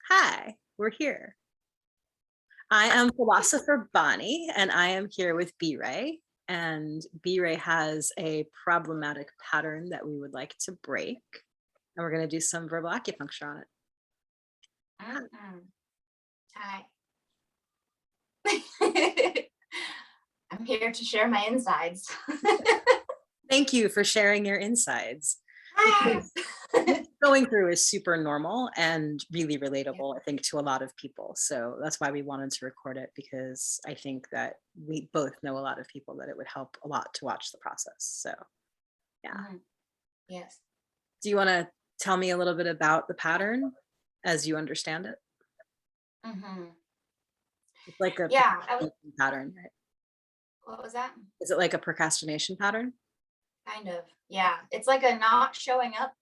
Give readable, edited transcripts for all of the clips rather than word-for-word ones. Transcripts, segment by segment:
Hi, we're here. I am Philosopher Bonnie, and I am here with BRae. And BRae has a problematic pattern that we would like to break. And we're going to do some verbal acupuncture on it. Hi. I'm here to share my insides. Thank you for sharing your insides. Hi. What going through is super normal and really relatable, I think, to a lot of people. So that's why we wanted to record it, because I think that we both know a lot of people that it would help a lot to watch the process. So yeah. Yes. Do you want to tell me a little bit about the pattern as you understand it? It's like a Yeah. procrastination pattern, right? What was that? Is it like a procrastination pattern? Kind of. Yeah. It's like a not showing up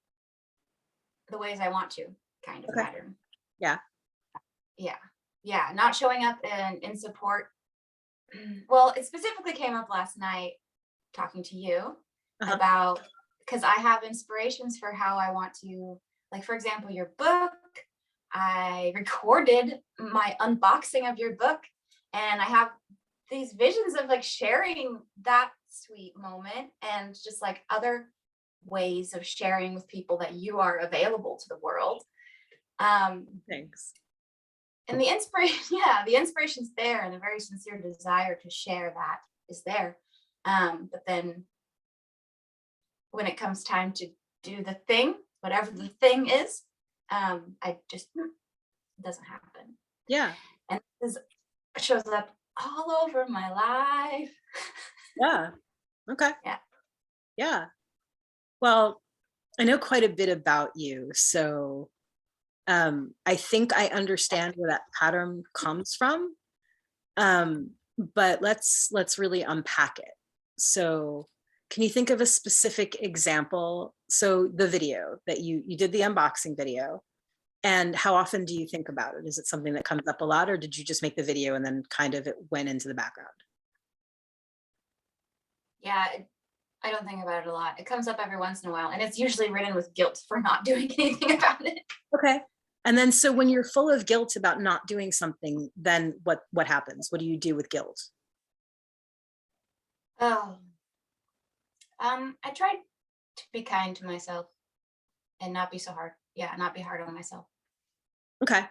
the ways I want to kind of Okay. pattern. Yeah. Yeah. Yeah. Not showing up in support. Well, it specifically came up last night talking to you Uh-huh. about, because I have inspirations for how I want to, like, for example, your book. I recorded my unboxing of your book, and I have these visions of like sharing that sweet moment and just like other ways of sharing with people that you are available to the world. Thanks. And the inspiration, yeah, the inspiration's there, and a very sincere desire to share that is there. But then when it comes time to do the thing, whatever the thing is, I just it doesn't happen. Yeah. And this shows up all over my life. Yeah. Okay. Yeah. Yeah. Well, I know quite a bit about you. So I think I understand where that pattern comes from. But let's really unpack it. So can you think of a specific example? So the video that you did, the unboxing video, and how often do you think about it? Is it something that comes up a lot, or did you just make the video and then kind of it went into the background? Yeah, I don't think about it a lot. It comes up every once in a while, and it's usually ridden with guilt for not doing anything about it. Okay. And then so when you're full of guilt about not doing something, then what happens? What do you do with guilt? Oh, I tried to be kind to myself and not be so hard. Yeah, not be hard on myself. Okay.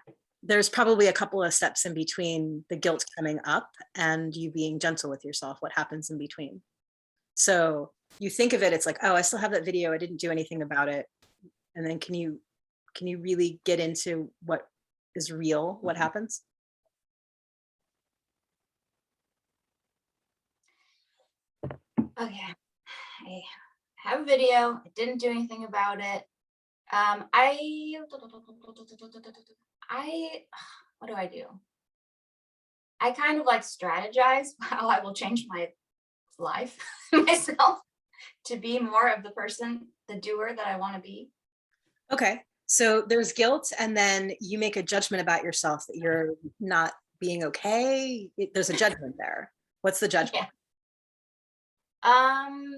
There's probably a couple of steps in between the guilt coming up and you being gentle with yourself. What happens in between? So you think of it, it's like, oh, I still have that video. I didn't do anything about it. And then can you really get into what is real? What happens? Okay, I have a video. I didn't do anything about it. I what do I do? I kind of like strategize how I will change my life myself to be more of the person, the doer that I want to be. Okay. So there's guilt, and then you make a judgment about yourself that you're not being okay. There's a judgment there. What's the judgment? Yeah.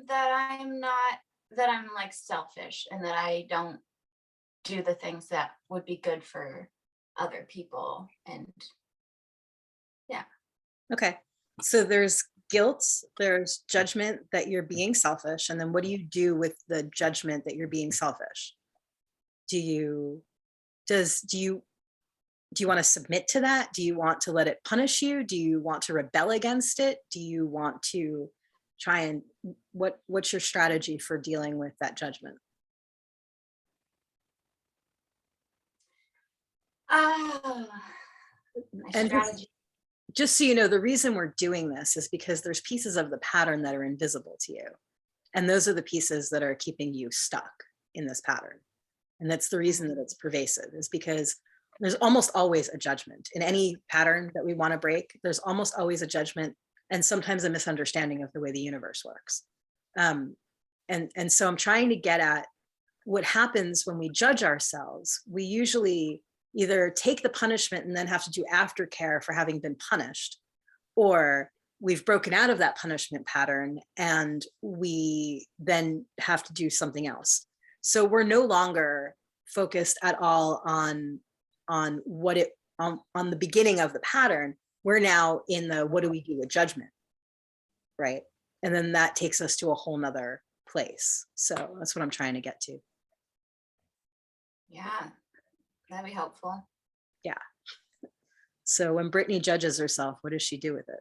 That I'm not, that I'm like selfish and that I don't do the things that would be good for other people. And yeah. Okay. So there's guilt, there's judgment that you're being selfish. And then what do you do with the judgment that you're being selfish? Do you do you want to submit to that? Do you want to let it punish you? Do you want to rebel against it? Do you want to try and what's your strategy for dealing with that judgment? Ah, my And strategy. just so you know, the reason we're doing this is because there's pieces of the pattern that are invisible to you. And those are the pieces that are keeping you stuck in this pattern. And that's the reason that it's pervasive, is because there's almost always a judgment in any pattern that we want to break. There's almost always a judgment and sometimes a misunderstanding of the way the universe works. And so I'm trying to get at what happens when we judge ourselves. We usually either take the punishment and then have to do aftercare for having been punished, or we've broken out of that punishment pattern and we then have to do something else. So we're no longer focused at all on on what it, on the beginning of the pattern, we're now in the, what do we do with judgment? Right. And then that takes us to a whole nother place. So that's what I'm trying to get to. Yeah, that'd be helpful. Yeah. So when Brittany judges herself, what does she do with it?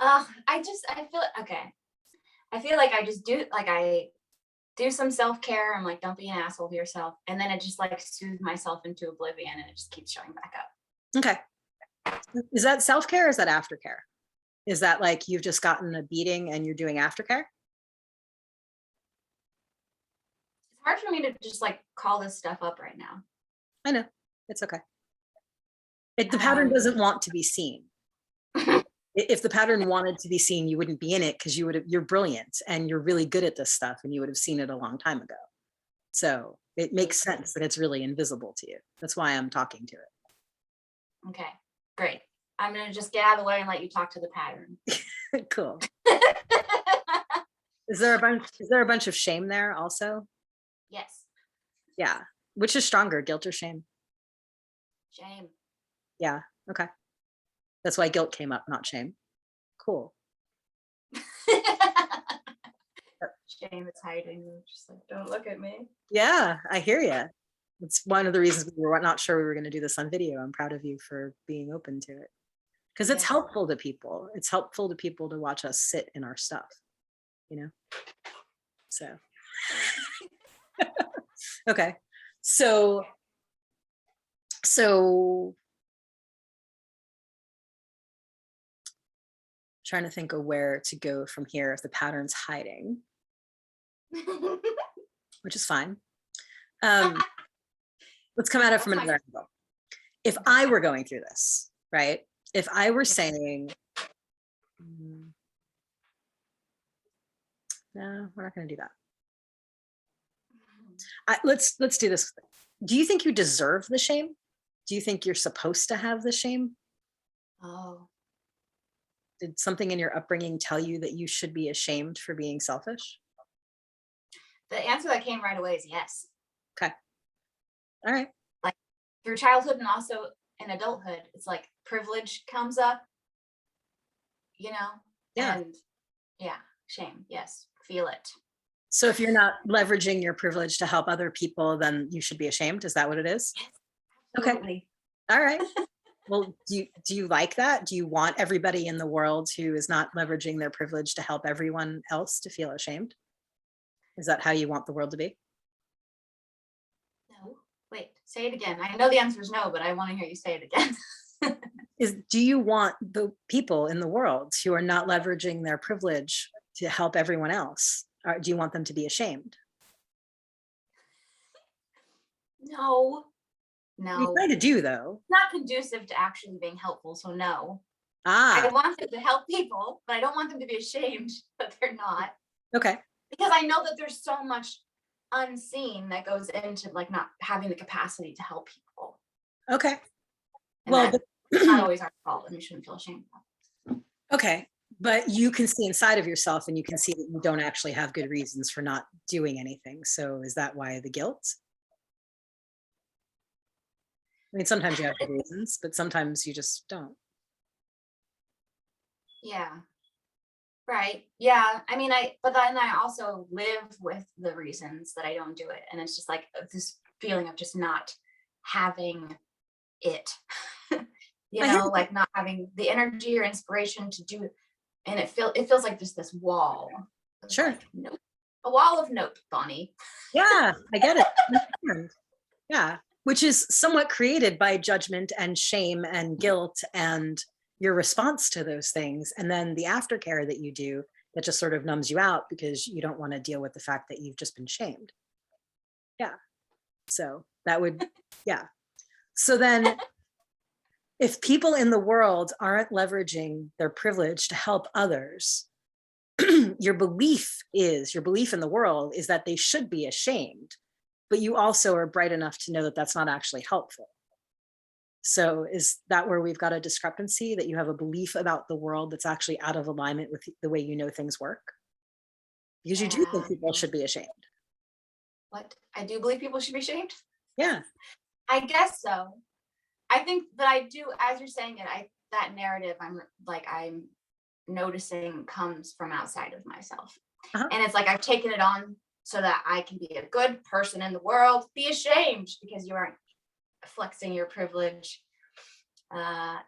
I feel okay. I feel like I just do, like, I do some self-care. I'm like, don't be an asshole to yourself. And then it just like soothes myself into oblivion and it just keeps showing back up. Okay. Is that self-care or is that aftercare? Is that like you've just gotten a beating and you're doing aftercare? It's hard for me to just like call this stuff up right now. I know. It's okay. The pattern doesn't want to be seen. If the pattern wanted to be seen, you wouldn't be in it, because you're brilliant and you're really good at this stuff and you would have seen it a long time ago. So it makes sense that it's really invisible to you. That's why I'm talking to it. Okay, great. I'm gonna just get out of the way and let you talk to the pattern. Cool. Is there a bunch of shame there also? Yes. Yeah. Which is stronger, guilt or shame? Shame. Yeah. Okay. That's why guilt came up, not shame. Cool. Shame is hiding. Just like, don't look at me. Yeah, I hear you. It's one of the reasons we were not sure we were going to do this on video. I'm proud of you for being open to it, because it's helpful to people. It's helpful to people to watch us sit in our stuff, you know? So, okay. So trying to think of where to go from here if the pattern's hiding, which is fine. Let's come at it from another angle. If I were going through this, right? If I were saying, no, we're not going to do that. Let's do this. Do you think you deserve the shame? Do you think you're supposed to have the shame? Oh. Did something in your upbringing tell you that you should be ashamed for being selfish? The answer that came right away is yes. Okay. All right. Like through childhood and also in adulthood, it's like privilege comes up, you know? Yeah. And yeah, shame. Yes. Feel it. So if you're not leveraging your privilege to help other people, then you should be ashamed. Is that what it is? Yes. Okay. All right. Well, do you like that? Do you want everybody in the world who is not leveraging their privilege to help everyone else to feel ashamed? Is that how you want the world to be? No. Wait, say it again. I know the answer is no, but I want to hear you say it again. Do you want the people in the world who are not leveraging their privilege to help everyone else? Or do you want them to be ashamed? No. You kind of do, though. Not conducive to actually being helpful, so no. Ah. I want them to help people, but I don't want them to be ashamed that they're not. Okay. Because I know that there's so much unseen that goes into like not having the capacity to help people. Okay. And well, it's not always our fault, and we shouldn't feel ashamed. Okay. But you can see inside of yourself and you can see that you don't actually have good reasons for not doing anything. So is that why the guilt? I mean, sometimes you have good reasons, but sometimes you just don't. Yeah. Right. Yeah. I mean, but then I also live with the reasons that I don't do it. And it's just like this feeling of just not having it, you know, like not having the energy or inspiration to do it. And it feels like just this wall. Sure. Like, nope. A wall of nope, Bonnie. Yeah, I get it. Yeah. Which is somewhat created by judgment and shame and guilt and your response to those things. And then the aftercare that you do that just sort of numbs you out because you don't want to deal with the fact that you've just been shamed. Yeah. So that would, yeah. So then if people in the world aren't leveraging their privilege to help others, your belief in the world is that they should be ashamed, but you also are bright enough to know that that's not actually helpful. So is that where we've got a discrepancy, that you have a belief about the world that's actually out of alignment with the way you know things work? Because you do think people should be ashamed. What? I do believe people should be ashamed? Yeah. I guess so. I think that I do, as you're saying it, that narrative I'm noticing comes from outside of myself. Uh-huh. And it's like I've taken it on so that I can be a good person in the world. Be ashamed because you aren't flexing your privilege. Yeah.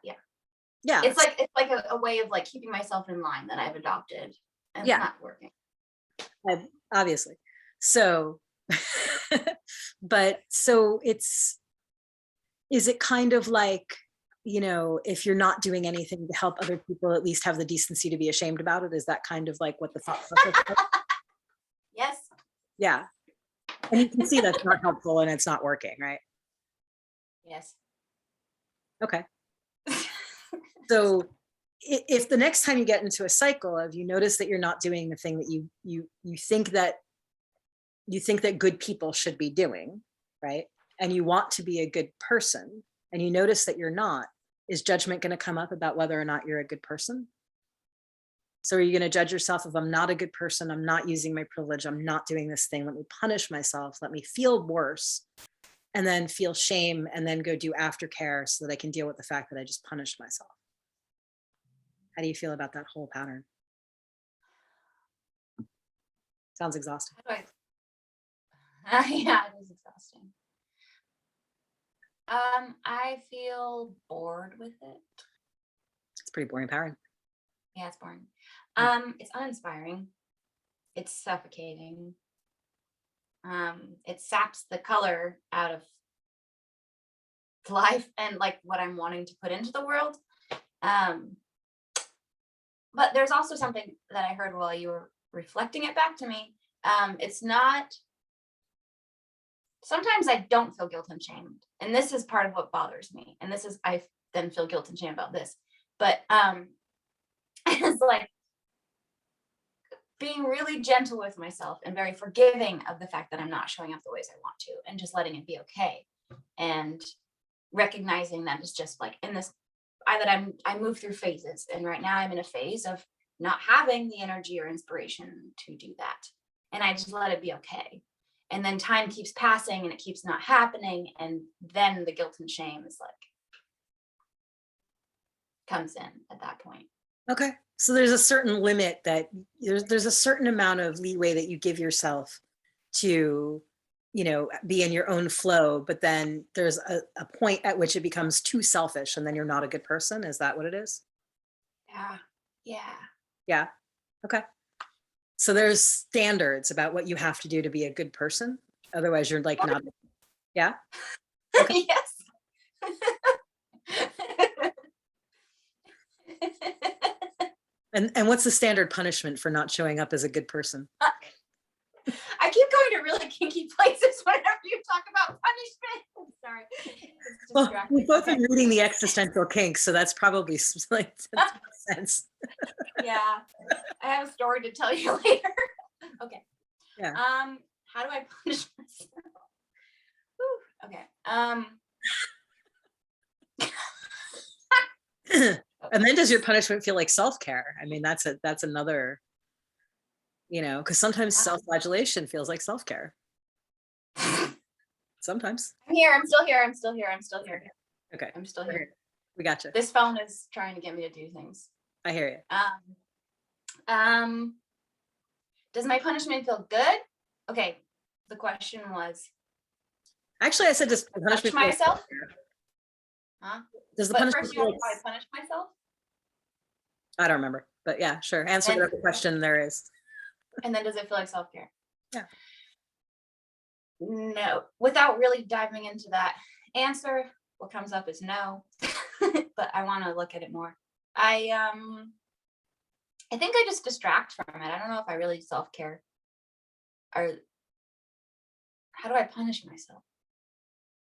Yeah. It's like a way of like keeping myself in line that I've adopted, and Yeah. it's not working. Obviously. So, but so is it kind of like, if you're not doing anything to help other people, at least have the decency to be ashamed about it? Is that kind of like what the thought process is? Yes. Yeah. And you can see that's not helpful and it's not working, right? Yes. Okay. So if the next time you get into a cycle of you notice that you're not doing the thing that you think that good people should be doing, right? And you want to be a good person and you notice that you're not, is judgment going to come up about whether or not you're a good person? So are you going to judge yourself if I'm not a good person, I'm not using my privilege, I'm not doing this thing, let me punish myself, let me feel worse, and then feel shame and then go do aftercare so that I can deal with the fact that I just punished myself? How do you feel about that whole pattern? Sounds exhausting. Yeah, it is exhausting. I feel bored with it. It's pretty boring pattern. Yeah, it's boring. It's uninspiring. It's suffocating. It saps the color out of life and like what I'm wanting to put into the world. But there's also something that I heard while you were reflecting it back to me. It's not, sometimes I don't feel guilt and shame. And this is part of what bothers me. And this is, I then feel guilt and shame about this. But it's like being really gentle with myself and very forgiving of the fact that I'm not showing up the ways I want to, and just letting it be okay. And recognizing that it's just like in this, I move through phases. And right now I'm in a phase of not having the energy or inspiration to do that. And I just let it be okay. And then time keeps passing and it keeps not happening. And then the guilt and shame is like, comes in at that point. Okay. So there's a certain limit that there's a certain amount of leeway that you give yourself to, be in your own flow, but then there's a point at which it becomes too selfish and then you're not a good person. Is that what it is? Yeah. Yeah. Yeah. Okay. So there's standards about what you have to do to be a good person. Otherwise you're like not. Yeah. Okay. Yes. And what's the standard punishment for not showing up as a good person? I keep going to really kinky places whenever you talk about punishment. Sorry. Well, we've both been reading the existential kinks, so that's probably like sense. Yeah, I have a story to tell you later. Okay. Yeah. How do I punish myself? Whew. Okay. And then does your punishment feel like self-care? I mean, that's another, because sometimes self-flagellation feels like self-care. Sometimes. I'm here. I'm still here. I'm still here. I'm still here. Okay. I'm still here. We got you. This phone is trying to get me to do things. I hear you. Does my punishment feel good? Okay. The question was. Actually, I said, does the punishment punish myself? Huh? Does the but punishment first, you asked if I punish myself? I don't remember, but yeah, sure. Answer whatever question there is. And then does it feel like self-care? Yeah. No, without really diving into that answer, what comes up is no, but I want to look at it more. I think I just distract from it. I don't know if I really self-care, or how do I punish myself?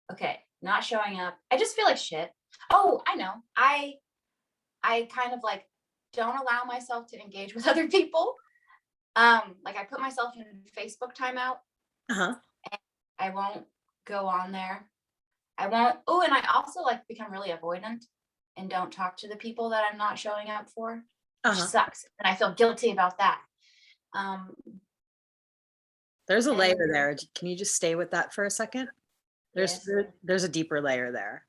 Okay, not showing up. I just feel like shit. Oh, I know. I kind of like don't allow myself to engage with other people. Like I put myself in Facebook timeout. Uh-huh. I won't go on there. I won't. Oh, and I also like become really avoidant and don't talk to the people that I'm not showing up for, which sucks. And I feel guilty about that. There's a layer there. Can you just stay with that for a second? Yes. There's a deeper layer there.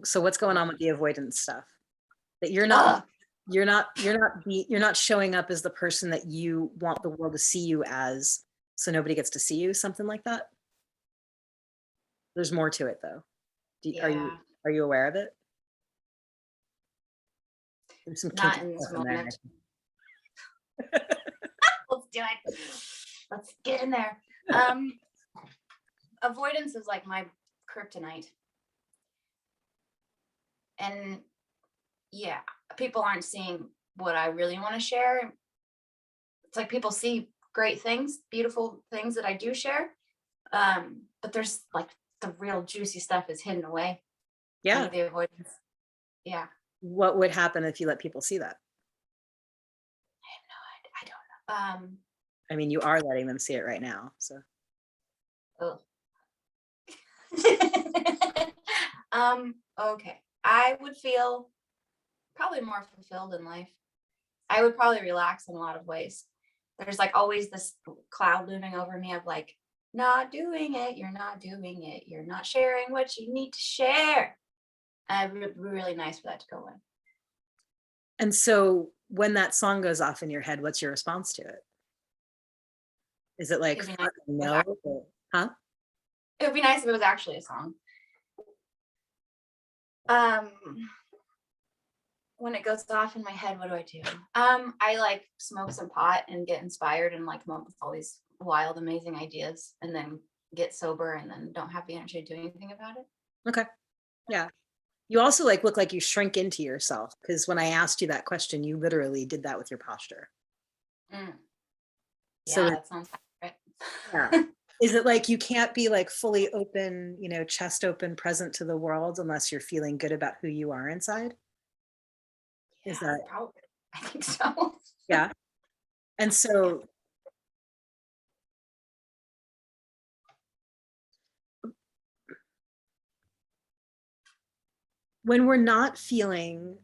So what's going on with the avoidance stuff? That Ugh. you're not showing up as the person that you want the world to see you as, so nobody gets to see you, something like that. There's more to it though. Yeah. Are you aware of it? There's some Not kinky in this stuff in there. moment. Let's do it. Let's get in there. Avoidance is like my kryptonite. And yeah, people aren't seeing what I really want to share. It's like people see great things, beautiful things that I do share. But there's like the real juicy stuff is hidden away Yeah. under the avoidance. Yeah. What would happen if you let people see that? I don't know. I mean, you are letting them see it right now. So Ugh. Okay. I would feel probably more fulfilled in life. I would probably relax in a lot of ways. There's like always this cloud looming over me of like, not doing it, you're not doing it, you're not sharing what you need to share. And it would be really nice for that to go away. and so when that song goes off in your head, what's your response to it? Is it like, It'd be nice "Fuck, if it was no," or, huh? It would be nice if it was actually a song. Um, when it goes off in my head, what do? I like smoke some pot and get inspired and like come up with all these wild, amazing ideas, and then get sober and then don't have the energy to do anything about it. Okay. Yeah. You also like look like you shrink into yourself, because when I asked you that question, you literally did that with your posture. Mm, So yeah, that sounds right. yeah. Is it like you can't be like fully open, chest open, present to the world unless you're feeling good about who you are inside? Is Yeah, that, probably. I think so. yeah? And Yeah. so when we're not feeling,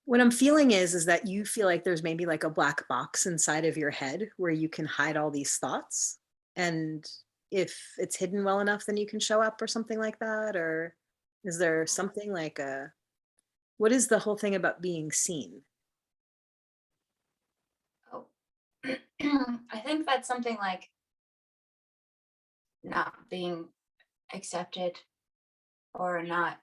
what I'm feeling is that you feel like there's maybe like a black box inside of your head where you can hide all these thoughts. And if it's hidden well enough, then you can show up or something like that. Or is there something like what is the whole thing about being seen? Oh. I think that's something like not being accepted or not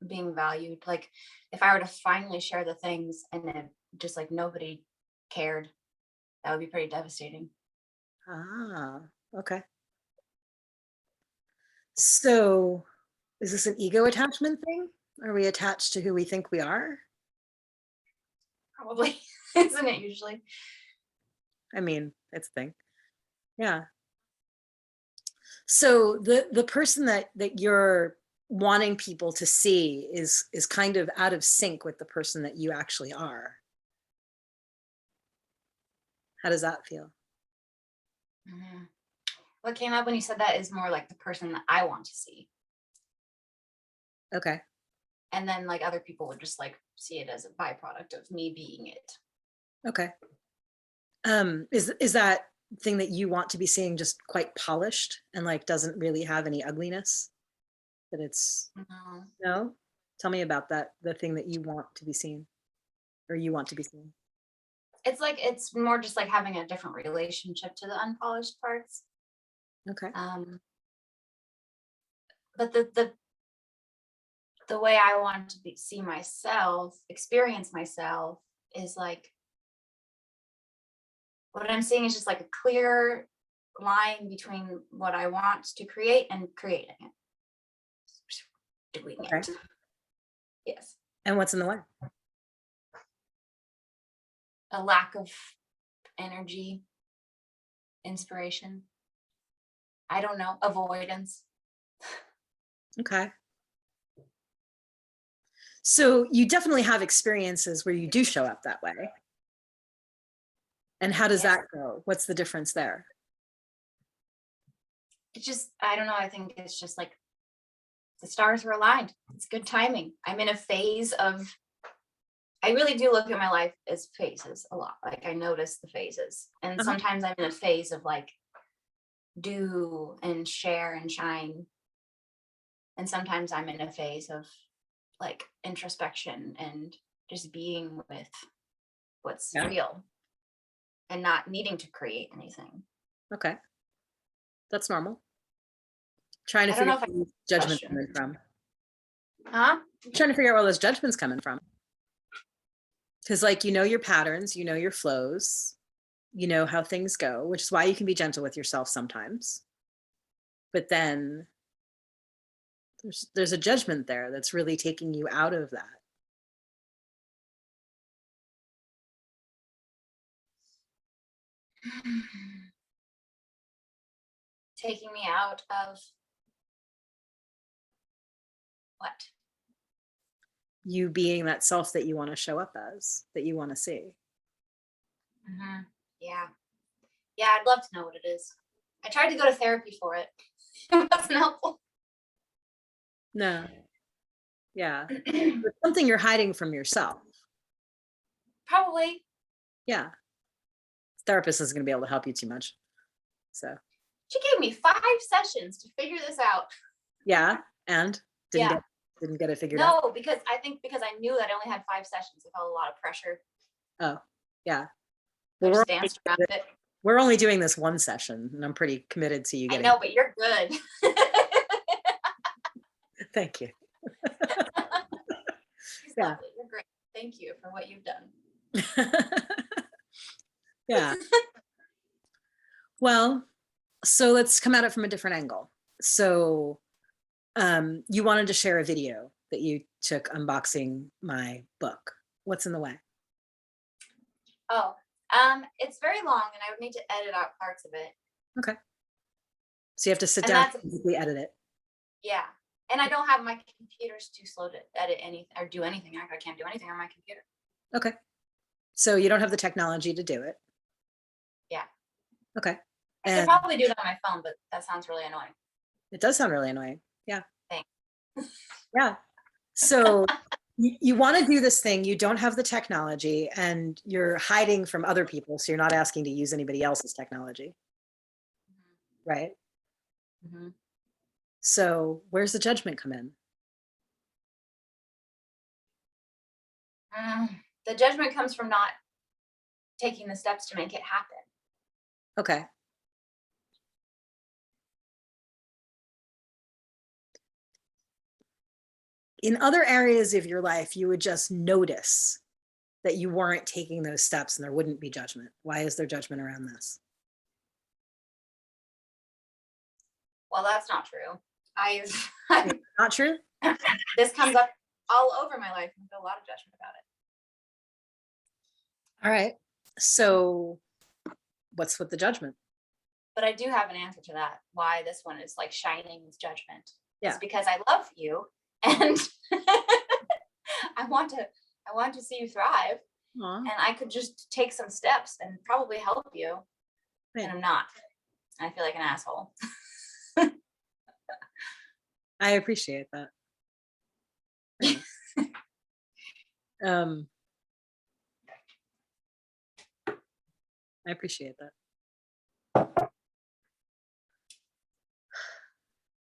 being valued. Like if I were to finally share the things and then just like nobody cared, that would be pretty devastating. Ah, okay. So is this an ego attachment thing? Are we attached to who we think we are? Probably, isn't it usually? I mean, it's a thing. Yeah. So the person that you're wanting people to see is kind of out of sync with the person that you actually are. How does that feel? Mhm. What came up when you said that is more like the person that I want to see. Okay. And then like other people would just like see it as a byproduct of me being it. Okay. Is that thing that you want to be seeing just quite polished and like doesn't really have any ugliness? That it's Mhm. no? Tell me about that, the thing that you want to be seen or you want to be seen. It's like it's more just like having a different relationship to the unpolished parts. Okay. But the way I want to see myself, experience myself, is like what I'm seeing is just like a clear line between what I want to create and creating it, doing Okay. it. Yes, And what's in the way? a lack of energy, inspiration. I don't know, avoidance. Okay. So you definitely have experiences where you do show up that way. And how does Yes, that go? What's the difference there? it's just I don't know. I think it's just like the stars were aligned. It's good timing. I'm in a phase of I really do look at my life as phases a lot. Like I notice the phases. And Uh-huh. sometimes I'm in a phase of like do and share and shine. And sometimes I'm in a phase of like introspection and just being with what's Yeah. real and not needing to create anything. Okay. That's normal. Trying to I don't figure know out if I where these judgments question. coming from. Huh? Trying to figure out where those judgments coming from. Because like you know your patterns, you know your flows, you know how things go, which is why you can be gentle with yourself sometimes. But then there's a judgment there that's really taking you out of that. Taking me out of what? You being that self that you want to show up as, that you want to see. Mm-hmm. Yeah. Yeah, I'd love to know what it is. I tried to go to therapy for it. It wasn't helpful. No. Yeah. It's something you're hiding from yourself. Probably. Yeah. Therapist isn't going to be able to help you too much. So, She gave me 5 sessions to figure this out. yeah. And Yeah. didn't get it figured out. No, because I think because I knew that I only had 5 sessions, I felt a lot of pressure. Oh, yeah. I Well, just danced around it. we're only doing this one session and I'm pretty committed to you I getting know, but you're good. Thank you. She's Yeah. lovely. You're great. Thank you for what you've done. Yeah. Well, so let's come at it from a different angle. So you wanted to share a video that you took unboxing my book. What's in the way? Oh, it's very long and I would need to edit out parts of it. Okay. So you have to sit And down that's, and physically edit it. yeah. And I don't have my computer's too slow to edit anything or do anything. I can't do anything on my computer. Okay. So you don't have the technology to do it. Yeah. Okay. I could And probably do it on my phone, but that sounds really annoying. it does sound really annoying. Yeah. Thanks. Yeah. So you want to do this thing, you don't have the technology and you're hiding from other people. So you're not asking to use anybody else's technology. Right. Mm-hmm. So where's the judgment come in? The judgment comes from not taking the steps to make it happen. Okay. In other areas of your life, you would just notice that you weren't taking those steps and there wouldn't be judgment. Why is there judgment around this? Well, that's not true. Not true? This comes up all over my life and I feel a lot of judgment about it. All right. So what's with the judgment? But I do have an answer to that. Why this one is like shining with judgment. Yeah. It's because I love you and I want to see you thrive. Aww. And I could just take some steps and probably help you. Yeah. And I'm not. I feel like an asshole. I appreciate that. I appreciate that.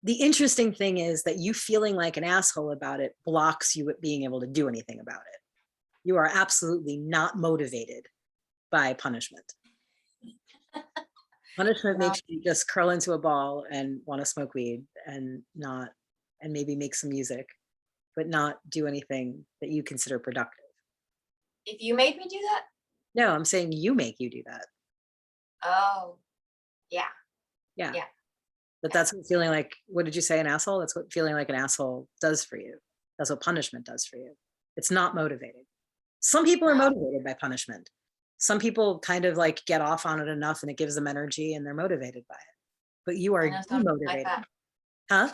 The interesting thing is that you feeling like an asshole about it blocks you at being able to do anything about it. You are absolutely not motivated by punishment. Punishment makes you just curl into a ball and want to smoke weed and maybe make some music, but not do anything that you consider productive. If you made me do that? No, I'm saying you make you do that. Oh, yeah. Yeah. Yeah. But that's what feeling like, what did you say, an asshole? That's what feeling like an asshole does for you. That's what punishment does for you. It's not motivating. Some people are motivated by punishment. Some people kind of like get off on it enough and it gives them energy and they're motivated by it. But you are demotivated. Like that. Huh?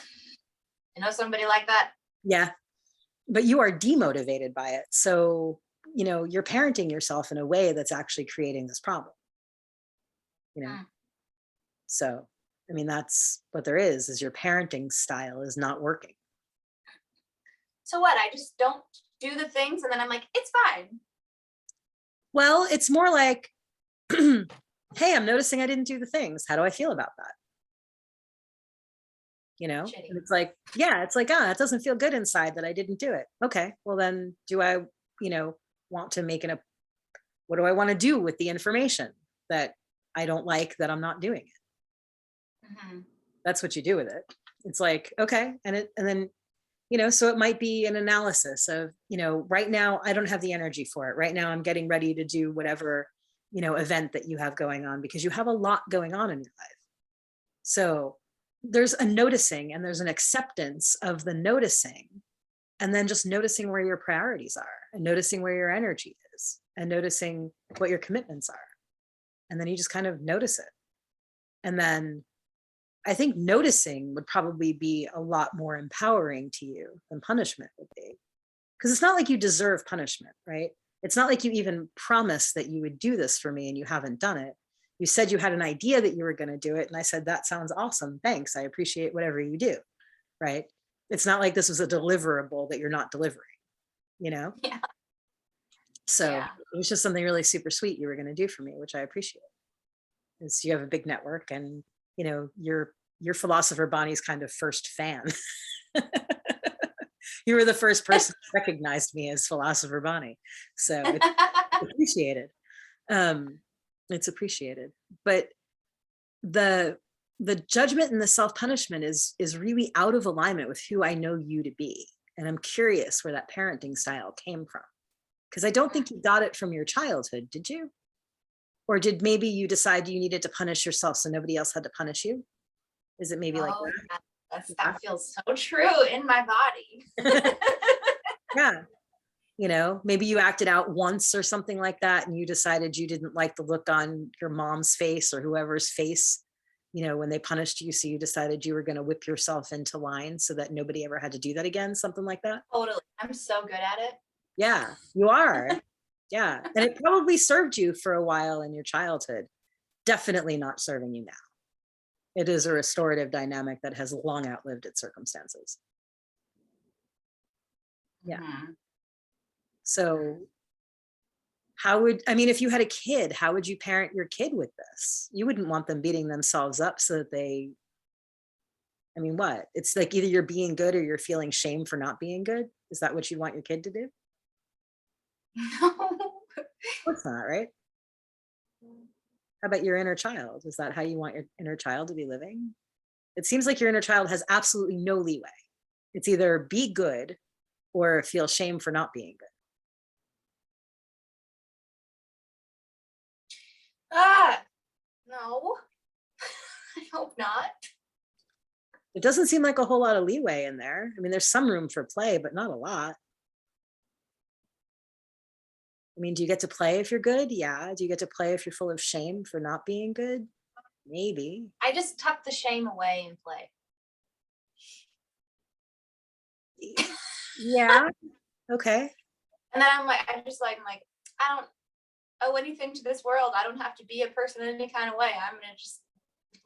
I know somebody like that. Yeah. But you are demotivated by it. So, you know, you're parenting yourself in a way that's actually creating this problem. You know? So, I mean, that's what there is your parenting style is not working. So what? I just don't do the things and then I'm like, it's fine. Well, it's more like, hey, I'm noticing I didn't do the things. How do I feel about that? You know, Shitty. and it's like, yeah, it's like, ah, it doesn't feel good inside that I didn't do it. Okay, well then do I, want to make what do I want to do with the information that I don't like that I'm not doing it? Mm-hmm. That's what you do with it. It's like, okay, and then, so it might be an analysis of, right now I don't have the energy for it. Right now I'm getting ready to do whatever, event that you have going on, because you have a lot going on in your life. So there's a noticing and there's an acceptance of the noticing, and then just noticing where your priorities are and noticing where your energy is and noticing what your commitments are. And then you just kind of notice it. And then I think noticing would probably be a lot more empowering to you than punishment would be. Because it's not like you deserve punishment, right? It's not like you even promised that you would do this for me and you haven't done it. You said you had an idea that you were going to do it. And I said, that sounds awesome. Thanks. I appreciate whatever you do, right? It's not like this was a deliverable that you're not delivering, Yeah. So Yeah. it was just something really super sweet you were going to do for me, which I appreciate. Is you have a big network, and you're Philosopher Bonnie's kind of first fan. You were the first person who recognized me as Philosopher Bonnie, so it's appreciated. It's appreciated, but the judgment and the self-punishment is really out of alignment with who I know you to be, and I'm curious where that parenting style came from, because I don't think you got it from your childhood, did you? Or did maybe you decide you needed to punish yourself so nobody else had to punish you? Is it maybe like that? That feels so true in my body. Yeah. Maybe you acted out once or something like that, and you decided you didn't like the look on your mom's face or whoever's face, when they punished you. So you decided you were going to whip yourself into line so that nobody ever had to do that again, something like that. Totally. I'm so good at it. Yeah, you are. Yeah. And it probably served you for a while in your childhood. Definitely not serving you now. It is a restorative dynamic that has long outlived its circumstances. Yeah. Mm-hmm. So if you had a kid, how would you parent your kid with this? You wouldn't want them beating themselves up so that what? It's like either you're being good or you're feeling shame for not being good. Is that what you want your kid to do? No. Of course not, right? How about your inner child? Is that how you want your inner child to be living? It seems like your inner child has absolutely no leeway. It's either be good or feel shame for not being good. No. I hope not. It doesn't seem like a whole lot of leeway in there. I mean, there's some room for play, but not a lot. I mean, do you get to play if you're good? Yeah. Do you get to play if you're full of shame for not being good? Maybe. I just tuck the shame away and play. Yeah. Okay. And then I'm like, I don't owe anything to this world. I don't have to be a person in any kind of way. I'm gonna just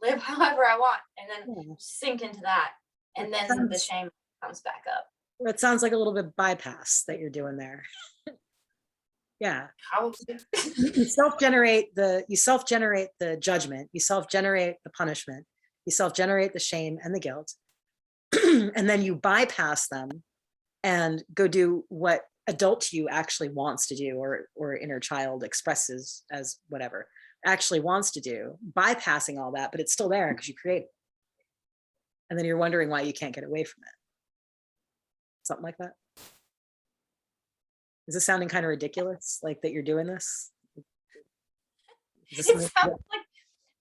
live however I want, and then sink into that, and then the shame comes back up. That sounds like a little bit bypass that you're doing there. Yeah. You self-generate the judgment, you self-generate the punishment, you self-generate the shame and the guilt, and then you bypass them and go do what adult you actually wants to do, or inner child expresses as whatever actually wants to do, bypassing all that, but it's still there because you create it. And then you're wondering why you can't get away from it. Something like that. Is this sounding kind of ridiculous, like that you're doing this? It sounds like,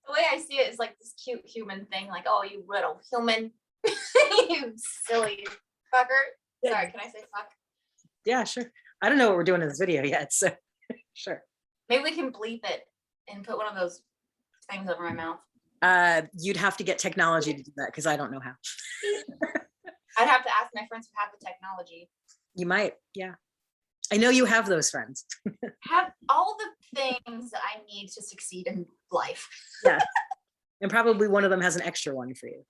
the way I see it is like this cute human thing, like, oh, you little human, you silly fucker. Sorry, can I say fuck? Yeah, sure. I don't know what we're doing in this video yet, so sure. Maybe we can bleep it and put one of those things over my mouth. You'd have to get technology to do that, because I don't know how. I'd have to ask my friends who have the technology. You might, yeah. I know you have those friends. Have all the things that I need to succeed in life. Yeah. And probably one of them has an extra one for you.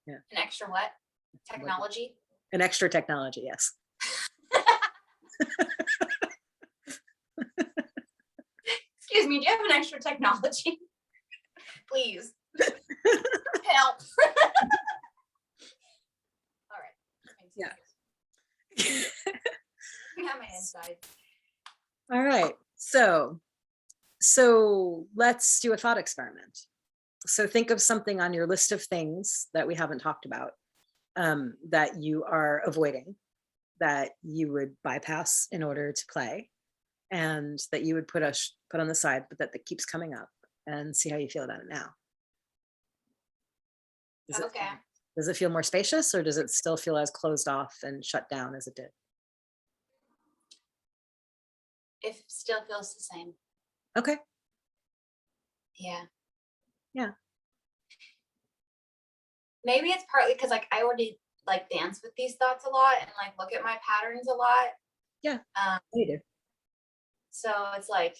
Yeah. An extra what? Technology? An extra technology, yes. Excuse me, do you have an extra technology? Please. Help. All right. Yeah. On my inside. All right. So let's do a thought experiment. So think of something on your list of things that we haven't talked about, that you are avoiding, that you would bypass in order to play, and that you would put on the side, but that keeps coming up, and see how you feel about it now. Okay. Does it feel more spacious, or does it still feel as closed off and shut down as it did? It still feels the same. Okay. Yeah. Yeah. Maybe it's partly because like I already like dance with these thoughts a lot and like look at my patterns a lot. Yeah. You do. So it's like,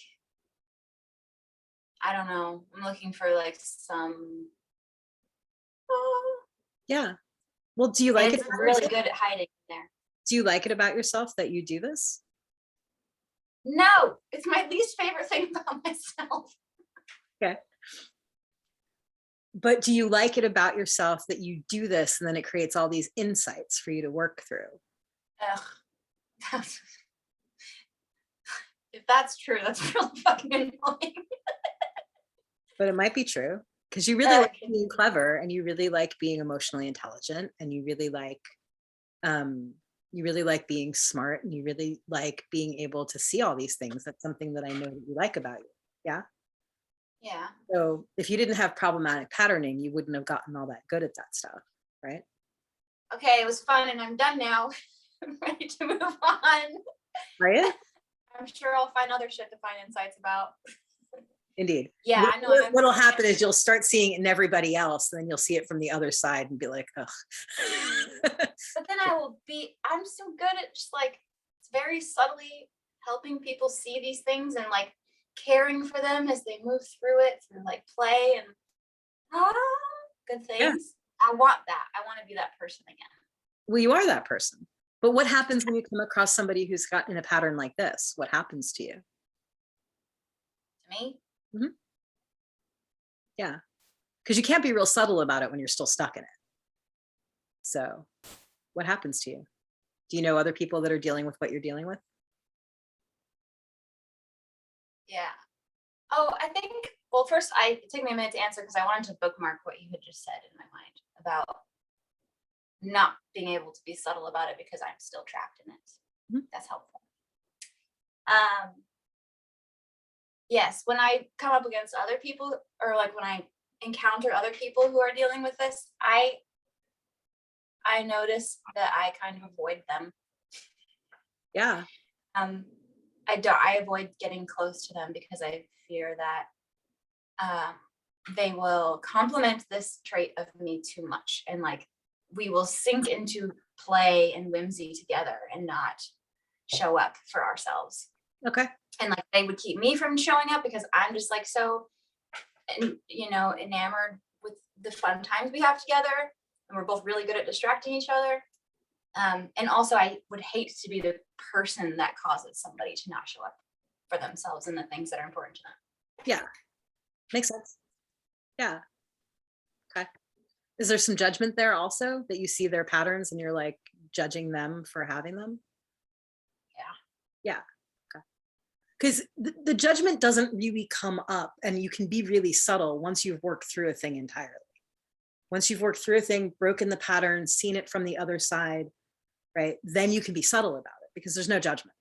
I don't know. I'm looking for like some. Yeah. Well, do you like it? It's really good at hiding there. Do you like it about yourself that you do this? No, it's my least favorite thing about myself. Okay. But do you like it about yourself that you do this and then it creates all these insights for you to work through? Ugh. If that's true, that's really fucking annoying. But it might be true, because you really like being clever, and you really like being emotionally intelligent, and you really like being smart, and you really like being able to see all these things. That's something that I know that you like about you. Yeah. Yeah. So if you didn't have problematic patterning, you wouldn't have gotten all that good at that stuff, right? Okay, it was fun and I'm done now. I'm ready to move on. Right? I'm sure I'll find other shit to find insights about. Indeed. Yeah, I know. What'll happen is you'll start seeing it in everybody else, and then you'll see it from the other side and be like, ugh. But then I'm so good at just like, it's very subtly helping people see these things and like caring for them as they move through it through like play and good things. Yeah. I want that. I want to be that person again. Well, you are that person. But what happens when you come across somebody who's got in a pattern like this? What happens to you? To me? Mm-hmm. Yeah. Because you can't be real subtle about it when you're still stuck in it. So what happens to you? Do you know other people that are dealing with what you're dealing with? Yeah. Oh, I think, well, first, it took me a minute to answer because I wanted to bookmark what you had just said in my mind about not being able to be subtle about it because I'm still trapped in it. Mm-hmm. That's helpful. Yes, when I come up against other people, or like when I encounter other people who are dealing with this, I notice that I kind of avoid them. Yeah. I avoid getting close to them because I fear that they will complement this trait of me too much, and like we will sink into play and whimsy together and not show up for ourselves. Okay. And like they would keep me from showing up because I'm just like so, enamored with the fun times we have together, and we're both really good at distracting each other. And also I would hate to be the person that causes somebody to not show up for themselves and the things that are important to them. Yeah. Makes sense. Yeah. Okay. Is there some judgment there also, that you see their patterns and you're like judging them for having them? Yeah. Yeah. Okay. Because the judgment doesn't really come up, and you can be really subtle once you've worked through a thing entirely. Once you've worked through a thing, broken the pattern, seen it from the other side, right? Then you can be subtle about it because there's no judgment.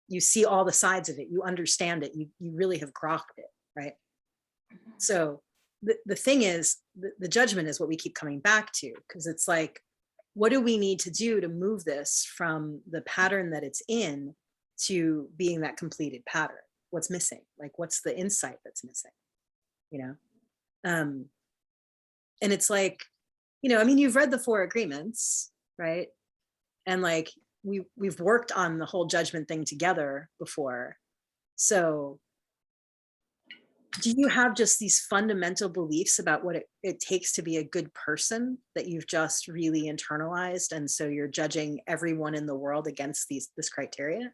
You see all the sides of it. You understand it. You really have grokked it, right? Mm-hmm. So the thing is, the judgment is what we keep coming back to, because it's like, what do we need to do to move this from the pattern that it's in to being that completed pattern? What's missing? Like, what's the insight that's missing? And it's like, I mean, you've read the 4 agreements, right? And like, we've worked on the whole judgment thing together before. So do you have just these fundamental beliefs about what it takes to be a good person that you've just really internalized? And so you're judging everyone in the world against this criteria?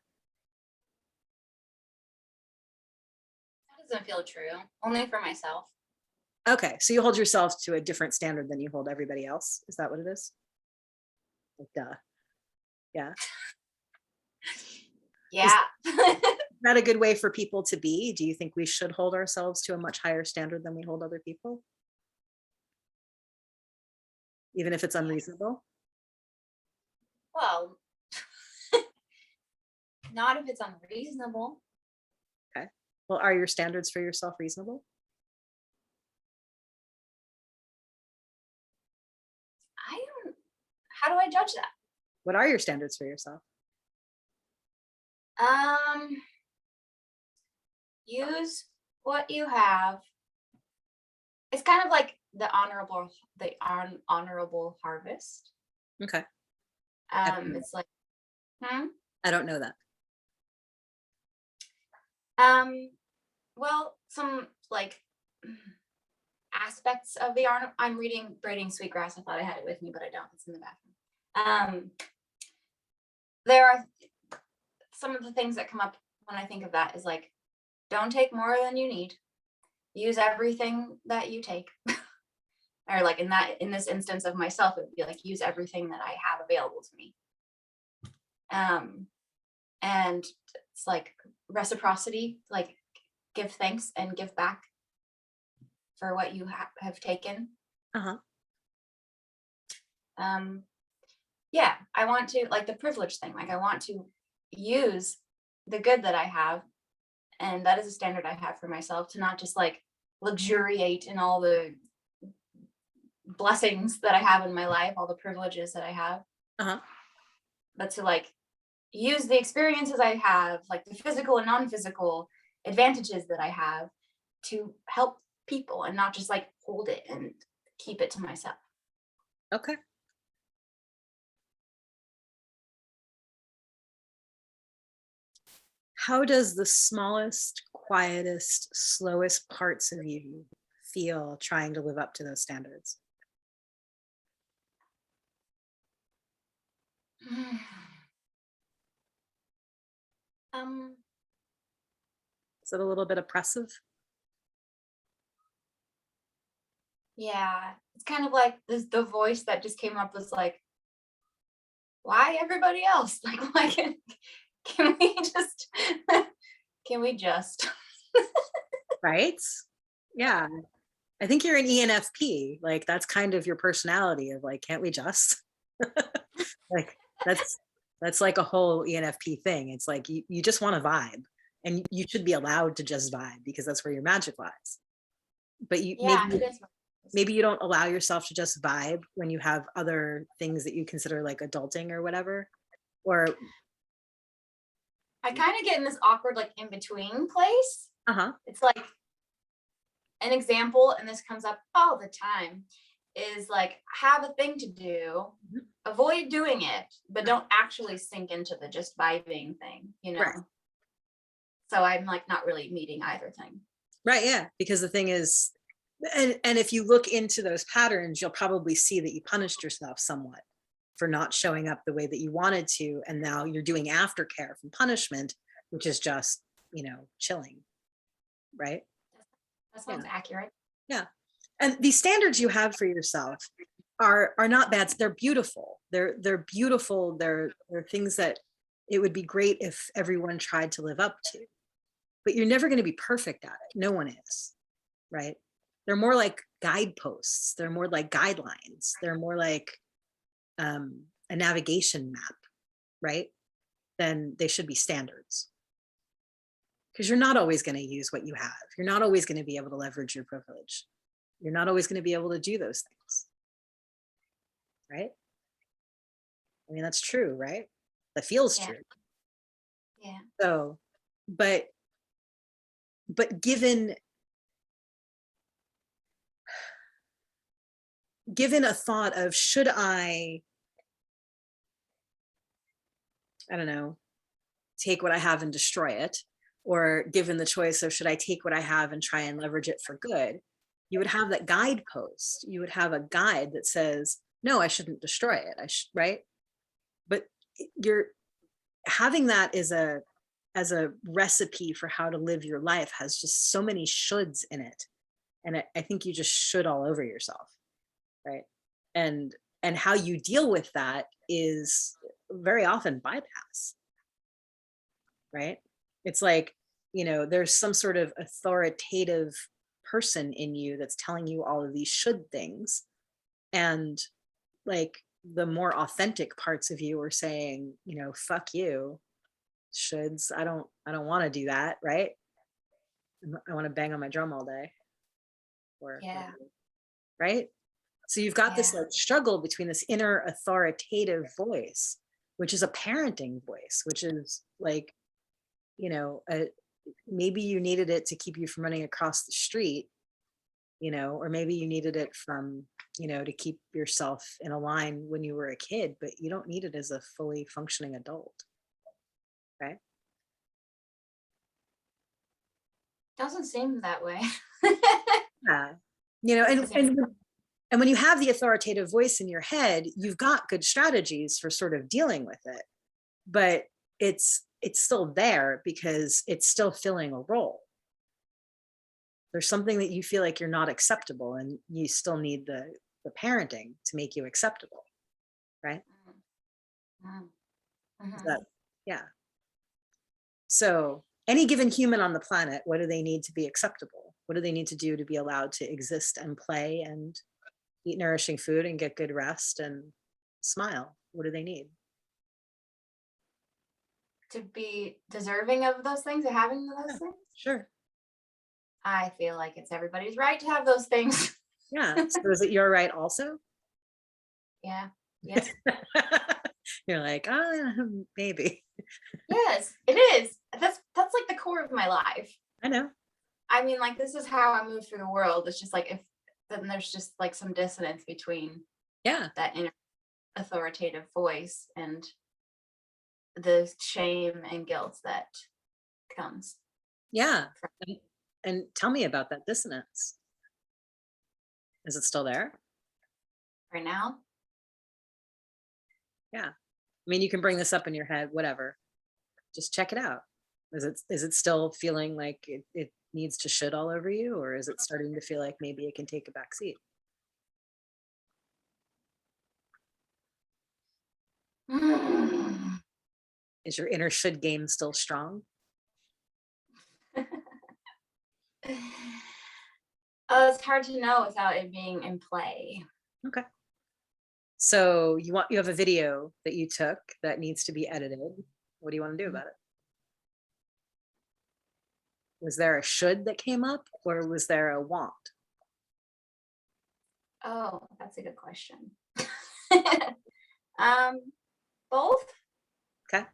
Doesn't feel true. Only for myself. Okay, so you hold yourself to a different standard than you hold everybody else. Is that what it is? Like, duh. Yeah. Is Yeah. that a good way for people to be? Do you think we should hold ourselves to a much higher standard than we hold other people? Even if it's unreasonable? Well, not if it's unreasonable. Okay. Well, are your standards for yourself reasonable? I don't, how do I judge that? What are your standards for yourself? Um, use what you have. It's kind of like the honorable harvest. Okay. I don't know. It's like, hmm? I don't know that. Well, some like aspects of the art. I'm reading Braiding Sweetgrass. I thought I had it with me, but I don't. It's in the bathroom. There are some of the things that come up when I think of that is like, don't take more than you need. Use everything that you take. Or like in this instance of myself, it would be like use everything that I have available to me. And it's like reciprocity, like give thanks and give back for what you have taken. Uh-huh. Yeah, I want to, like the privilege thing, like I want to use the good that I have, and that is a standard I have for myself, to not just like luxuriate in all the blessings that I have in my life, all the privileges that I have, Uh-huh. but to like use the experiences I have, like the physical and non-physical advantages that I have, to help people and not just like hold it and keep it to myself. Okay. How does the smallest, quietest, slowest parts of you feel trying to live up to those standards? um Is it a little bit oppressive? yeah, it's kind of like the voice that just came up was like, why everybody else? Like, why can we just can we just Right? Yeah. I think you're an ENFP. Like that's kind of your personality of like, can't we just? Like that's like a whole ENFP thing. It's like you just want to vibe, and you should be allowed to just vibe because that's where your magic lies. But you yeah, it is. maybe you don't allow yourself to just vibe when you have other things that you consider like adulting or whatever. Or I kind of get in this awkward like in between place. uh-huh. It's like an example, and this comes up all the time, is like have a thing to do, Mhm. avoid doing it, but don't actually sink into the just vibing thing, Right. So I'm like not really meeting either thing. Right, yeah. Because the thing is, and if you look into those patterns, you'll probably see that you punished yourself somewhat for not showing up the way that you wanted to. And now you're doing aftercare from punishment, which is just, chilling. Right. That Yeah. sounds accurate. Yeah. And these standards you have for yourself are not bad. They're beautiful. They're beautiful. They're things that it would be great if everyone tried to live up to. But you're never going to be perfect at it. No one is. Right. They're more like guideposts. They're more like guidelines. They're more like a navigation map, right? Then they should be standards. Because you're not always going to use what you have. You're not always going to be able to leverage your privilege. You're not always going to be able to do those things. Right? I mean, that's true, right? That feels true. Yeah. So, but given a thought of should I don't know, take what I have and destroy it, or given the choice of should I take what I have and try and leverage it for good, you would have that guidepost. You would have a guide that says, no, I shouldn't destroy it. Right? But you're having that is a as a recipe for how to live your life has just so many shoulds in it. And I think you just should all over yourself, right? And how you deal with that is very often bypass, right? It's like, there's some sort of authoritative person in you that's telling you all of these should things. And like the more authentic parts of you are saying, fuck you, shoulds. I don't want to do that, right? I want to bang on my drum all day. Or Yeah. right? So you've got this Yeah. like struggle between this inner authoritative voice, which is a parenting voice, which is like, maybe you needed it to keep you from running across the street, or maybe you needed it from, to keep yourself in a line when you were a kid, but you don't need it as a fully functioning adult, right? Doesn't seem that way. Yeah. And, Doesn't- and when you have the authoritative voice in your head, you've got good strategies for sort of dealing with it, but it's still there because it's still filling a role. There's something that you feel like you're not acceptable, and you still need the parenting to make you acceptable, right? Mhm. Is Mhm. that, yeah. So any given human on the planet, what do they need to be acceptable? What do they need to do to be allowed to exist and play and eat nourishing food and get good rest and smile? What do they need? To be deserving of those things or having those Yeah, things, sure. I feel like it's everybody's right to have those things. Yeah. So is it your right also? Yeah. Yes. You're like, maybe. Yes, it is. That's like the core of my life. I know. I mean, like, this is how I move through the world. It's just like, if then there's just like some dissonance between Yeah. that inner authoritative voice and the shame and guilt that comes Yeah. from And tell me about that dissonance. Is it still there? right now. Yeah. I mean, you can bring this up in your head, whatever. Just check it out. Is it still feeling like it needs to shit all over you, or is it starting to feel like maybe it can take a back seat? Is your inner should game still strong? It's hard to know without it being in play. Okay. So you have a video that you took that needs to be edited. What do you want to do about it? Was there a should that came up, or was there a want? Oh, that's a good question. um, Both. Okay.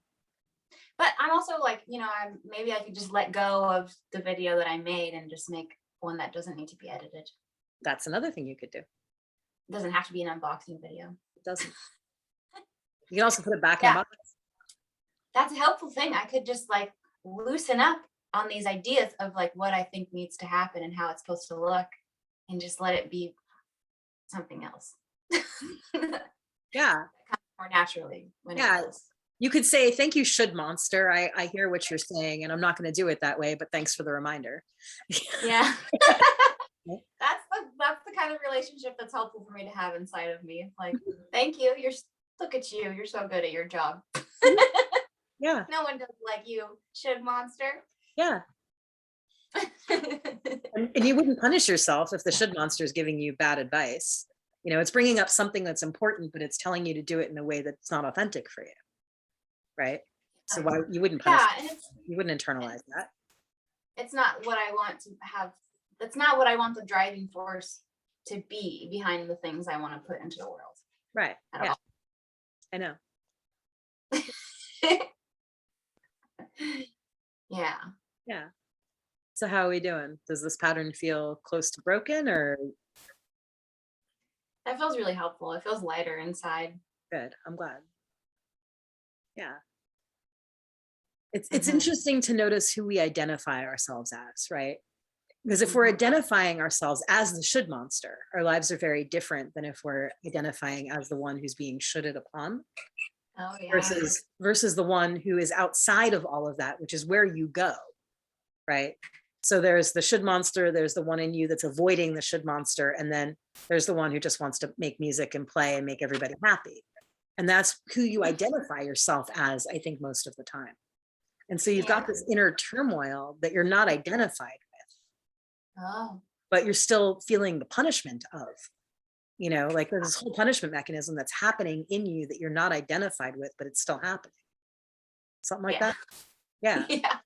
But I'm also like, maybe I could just let go of the video that I made and just make one that doesn't need to be edited. That's another thing you could do. It doesn't have to be an unboxing video. It doesn't. You can also put it back in Yeah. the box. That's a helpful thing. I could just like loosen up on these ideas of like what I think needs to happen and how it's supposed to look, and just let it be something else. Yeah. More naturally when Yeah. it does. You could say, thank you, should monster. I hear what you're saying, and I'm not going to do it that way, but thanks for the reminder. Yeah. That's the kind of relationship that's helpful for me to have inside of me. Like, thank you. Look at you. You're so good at your job. Yeah. No one does like you, should monster. Yeah. And you wouldn't punish yourself if the should monster is giving you bad advice. It's bringing up something that's important, but it's telling you to do it in a way that's not authentic for you. Right? So why you wouldn't punish Yeah, and you wouldn't internalize that. it's not what I want to have. That's not what I want the driving force to be behind the things I want to put into the world. Right. At Yeah. all. I know. Yeah. Yeah. So how are we doing? Does this pattern feel close to broken, or That feels really helpful. It feels lighter inside. good? I'm glad. Yeah. It's Mhm. interesting to notice who we identify ourselves as, right? Because if we're Mhm. identifying ourselves as the should monster, our lives are very different than if we're identifying as the one who's being shoulded upon. Oh yeah. versus the one who is outside of all of that, which is where you go, right? So there's the should monster, there's the one in you that's avoiding the should monster, and then there's the one who just wants to make music and play and make everybody happy. And that's who you identify yourself as, I think, most of the time. And so you've got Yeah. this inner turmoil that you're not identified with, Oh. but you're still feeling the punishment of, like there's this whole punishment mechanism that's happening in you that you're not identified with, but it's still happening. Something like Yeah. that. Yeah. Yeah.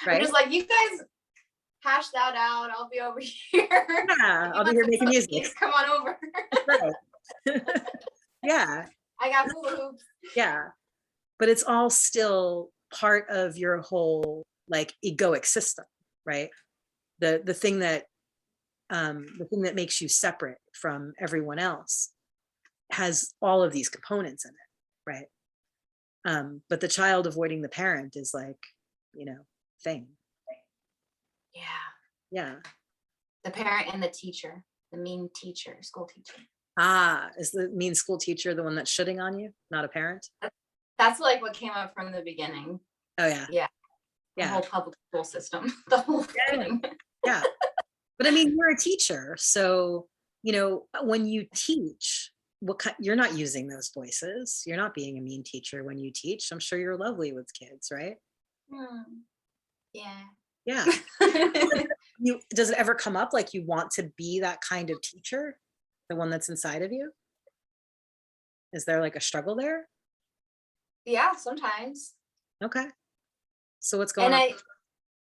I'm Right. just like, you guys hash that out. I'll be over here. Yeah. You I'll be want here some making music. cookies? Come on over. Right. Yeah. I got hula hoops. Yeah. But it's all still part of your whole like egoic system, right? The thing that makes you separate from everyone else has all of these components in it, right? But the child avoiding the parent is like, thing. Yeah. Yeah. The parent and the teacher, the mean teacher, school teacher. Is the mean school teacher the one that's shitting on you, not a parent? That's like what came up from the beginning. Oh yeah. Yeah. The Yeah. whole public school system. The whole thing. Yeah. But I mean, you're a teacher. So, when you teach, you're not using those voices. You're not being a mean teacher when you teach. I'm sure you're lovely with kids, right? Yeah. Yeah. Does it ever come up like you want to be that kind of teacher? The one that's inside of you? Is there like a struggle there? Yeah, sometimes. Okay. So what's going on?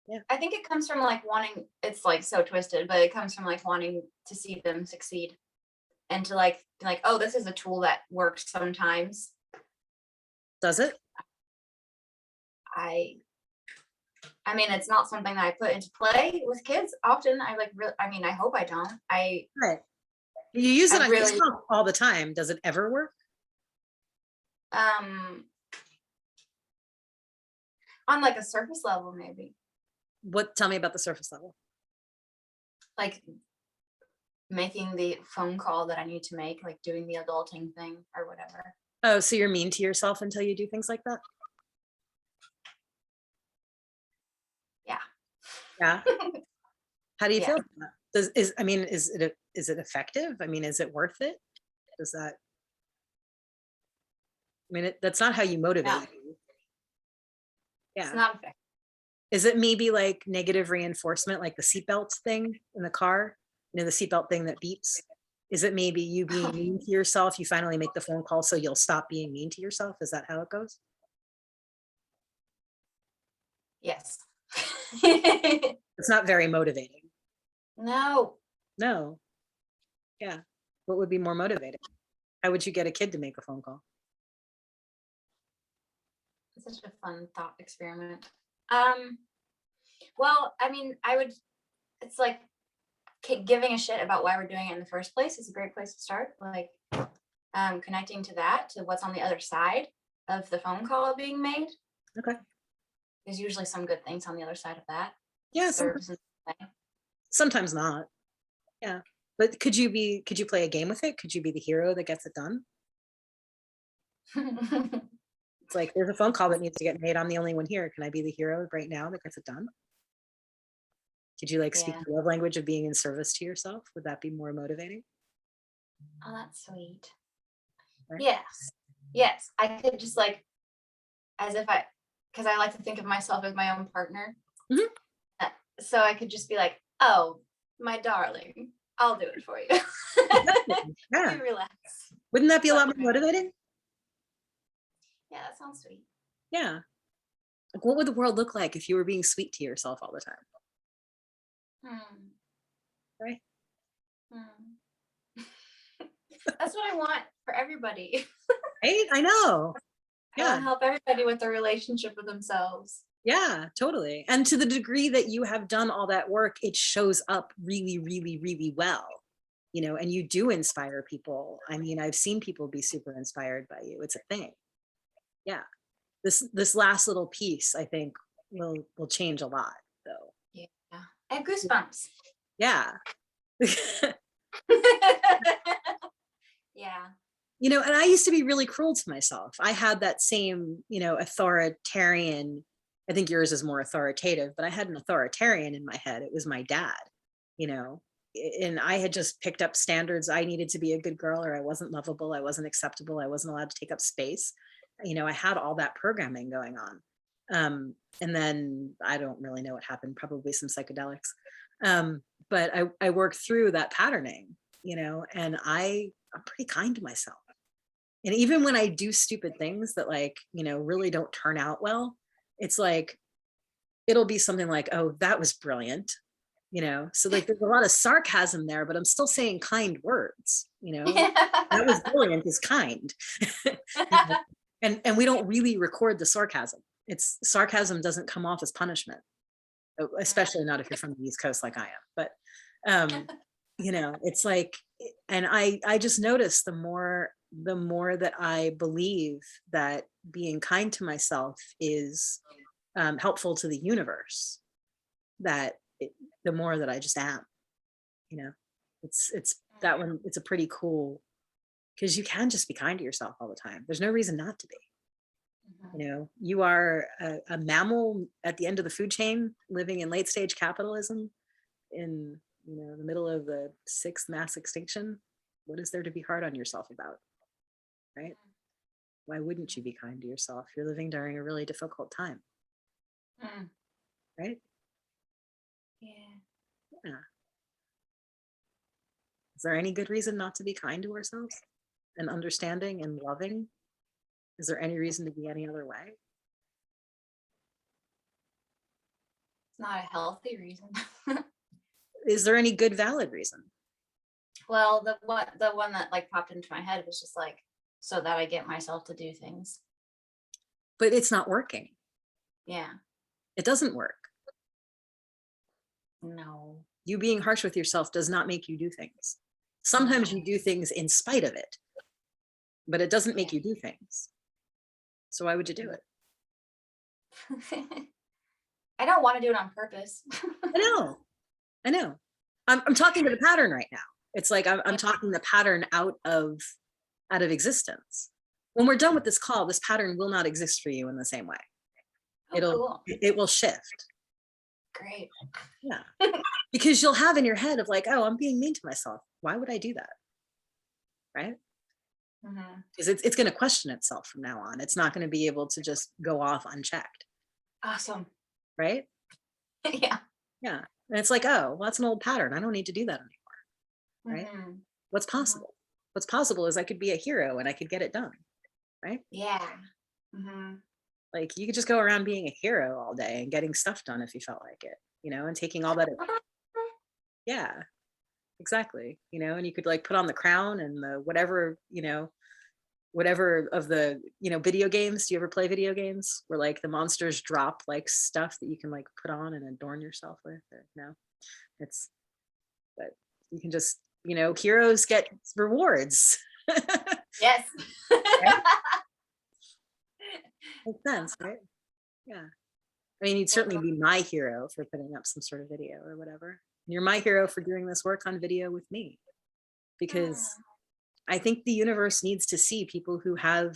Yeah. I think it comes from like wanting, it's like so twisted, but it comes from like wanting to see them succeed and to like, oh, this is a tool that works sometimes. Does it? I mean, it's not something that I put into play with kids often. I hope I don't. Right. You use it on really, yourself all the time. Does it ever work? On like a surface level, maybe. Tell me about the surface level. Like making the phone call that I need to make, like doing the adulting thing or whatever. Oh, so you're mean to yourself until you do things like that? Yeah. Yeah. How do you Yeah. feel about that? Is it effective? I mean, is it worth it? That's not how you motivate. No. You. Yeah. It's not effective. Is it maybe like negative reinforcement, like the seatbelt thing in the car? The seatbelt thing that beeps? Is it maybe you being mean to yourself? You finally make the phone call so you'll stop being mean to yourself? Is that how it goes? Yes. It's not very motivating. No. Yeah. What would be more motivating? How would you get a kid to make a phone call? It's such a fun thought experiment. Well, I mean, it's like giving a shit about why we're doing it in the first place is a great place to start. Like, connecting to that, to what's on the other side of the phone call being made. Okay. There's usually some good things on the other side of that. Yeah. Sometimes not. Yeah. But could you play a game with it? Could you be the hero that gets it done? It's like, there's a phone call that needs to get made. I'm the only one here. Can I be the hero right now that gets it done? Could you speak the love language of being in service to yourself? Would that be more motivating? Oh, that's sweet. Right? Yes. I could just because I like to think of myself as my own partner. Mm-hmm. So I could just be like, oh, my darling, I'll do it for you. Yeah. You relax. Wouldn't that be a lot more motivating? Yeah, that sounds sweet. Yeah. Like, what would the world look like if you were being sweet to yourself all the time? Right? That's what I want for everybody. Right? I know. Yeah. I want to help everybody with their relationship with themselves. Yeah, totally. And to the degree that you have done all that work, it shows up really, really, really well. And you do inspire people. I mean, I've seen people be super inspired by you. It's a thing. Yeah. This last little piece, I think, will change a lot, though. Yeah. I have goosebumps. Yeah. Yeah. You know, and I used to be really cruel to myself. I had that same, you know, authoritarian, I think yours is more authoritative, but I had an authoritarian in my head. It was my dad, you know, and I had just picked up standards. I needed to be a good girl, or I wasn't lovable, I wasn't acceptable, I wasn't allowed to take up space. You know, I had all that programming going on. And then I don't really know what happened, probably some psychedelics. But I worked through that patterning, you know, and I'm pretty kind to myself. And even when I do stupid things that, like, you know, really don't turn out well, it's like, it'll be something like, oh, that was brilliant, you know? So like there's a lot of sarcasm there, but I'm still saying kind words, you know? That was brilliant is kind. You know? And we don't really record the sarcasm. It's sarcasm doesn't come off as punishment, especially not if you're from the East Coast like I am. But you know, it's like, and I just noticed the more that I believe that being kind to myself is helpful to the universe, that the more that I just am, you know, it's that one, it's a pretty cool, because you can just be kind to yourself all the time. There's no reason not to be. You know, you are a mammal at the end of the food chain, living in late stage capitalism in, you know, the middle of the 6th mass extinction. What is there to be hard on yourself about, right? Why wouldn't you be kind to yourself? You're living during a really difficult time, right? Yeah. Is there any good reason not to be kind to ourselves and understanding and loving? Is there any reason to be any other way? It's not a healthy reason. Is there any good valid reason? Well, the one that like popped into my head was just like, so that I get myself to do things. But it's not working. Yeah. It doesn't work. No. You being harsh with yourself does not make you do things. Sometimes you do things in spite of it, but it doesn't make you do things. So why would you do it? I don't want to do it on purpose. I know. I'm talking to the pattern right now. It's like I'm talking the pattern out of existence. When we're done with this call, this pattern will not exist for you in the same way. Cool. It will shift. Great. Yeah. Because you'll have in your head of like, oh, I'm being mean to myself. Why would I do that? Right? Because it's going to question itself from now on. It's not going to be able to just go off unchecked. Awesome. Right? Yeah. Yeah. And it's like, oh, well, that's an old pattern. I don't need to do that anymore. Right? What's possible? What's possible is I could be a hero and I could get it done. Right? Yeah. Like you could just go around being a hero all day and getting stuff done if you felt like it, you know, and taking all that. Yeah, exactly. You know, and you could like put on the crown and the whatever, you know, whatever of the, you know, video games. Do you ever play video games where like the monsters drop like stuff that you can like put on and adorn yourself with? Or, no, it's, but you can just, you know, heroes get rewards. Yes. Right? Makes sense, right? Yeah. I mean, you'd certainly be my hero for putting up some sort of video or whatever. You're my hero for doing this work on video with me, because I think the universe needs to see people who have